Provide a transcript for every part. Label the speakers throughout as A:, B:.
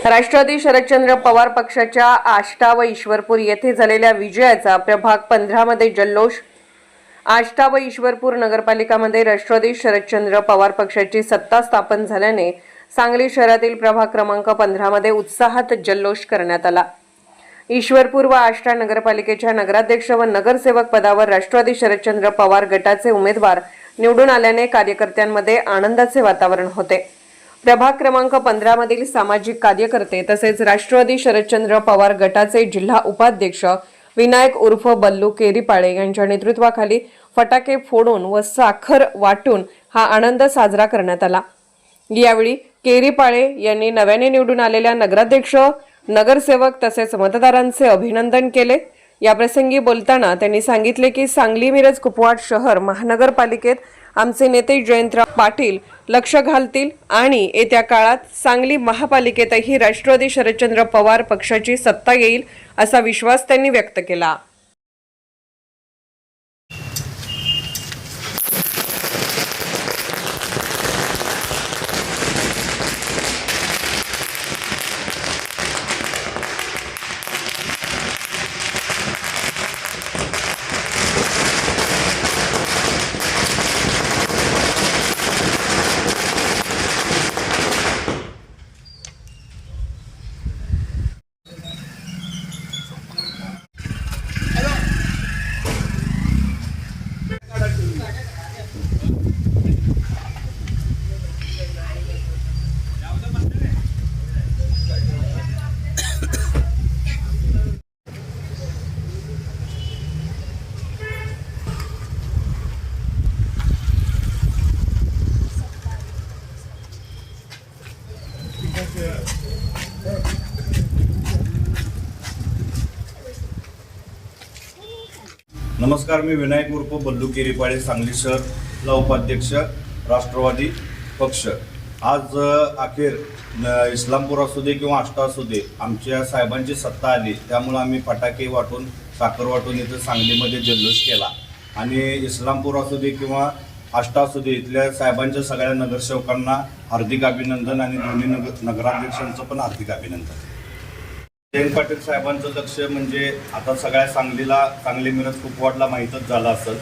A: राष्ट्रवादी शरदचंद्र पवार पक्षाच्या आष्टा व ईश्वरपूर येथे झालेल्या विजयाचा प्रभाग 15 मध्ये जल्लोष। आष्टा व ईश्वरपूर नगरपालिकामध्ये राष्ट्रवादी शरदचंद्र पवार पक्षाची सत्ता स्थापन झाल्याने सांगली शहरातील प्रभाग क्रमांक 15 मध्ये उत्साहात जल्लोष करण्यात आला। ईश्वरपूर व आष्टा नगरपालिकेच्या नगराध्यक्ष व नगरसेवक पदावर राष्ट्रवादी शरदचंद्र पवार गटाचे उमेदवार निवडून आल्याने कार्यकर्त्यांमध्ये आनंदाचे वातावरण होते। प्रभाग क्रमांक 15 मधील सामाजिक कार्यकर्ते तसेच राष्ट्रवादी शरदचंद्र पवार गटाचे जिल्हा उपाध्यक्ष विनायक उर्फ बल्लू केरीपाळे यांच्या नेतृत्वाखाली फटाके फोडून व साखर वाटून हा आनंद साजरा करण्यात आला। यावेळी केरीपाळे यांनी नव्याने निवडून आलेल्या नगराध्यक्ष, नगरसेवक तसेच मतदारांचे अभिनंदन केले। याप्रसंगी बोलताना त्यांनी सांगितले की सांगली मिरज कुपवाड शहर महानगरपालिकेत आमचे नेते जयंतराव पाटील लक्ष घालतील आणि येत्या काळात सांगली महापालिकेतही राष्ट्रवादी शरदचंद्र पवार पक्षाची सत्ता येईल असा विश्वास त्यांनी व्यक्त केला।
B: नमस्कार, मी विनायक उर्फ बल्लू केरीपाळे, सांगली शहर उपाध्यक्ष राष्ट्रवादी पक्ष। आज अखेर इस्लामपूर असू दे किंवा आष्टा असू दे आमच्या साहेबांची सत्ता आली, त्यामुळे आम्ही फटाके वाटून साखर वाटून इथं सांगलीमध्ये जल्लोष केला आणि इस्लामपूर असू दे किंवा आष्टा असू दे इथल्या साहेबांच्या सगळ्या नगरसेवकांना हार्दिक अभिनंदन आणि दोन्ही नगराध्यक्षांचं पण हार्दिक अभिनंदन। जयंत पाटील साहेबांचं लक्ष म्हणजे आता सगळ्या सांगली मिरज कुपवाडला माहीतच झालं असेल,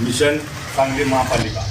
B: मिशन सांगली महापालिका।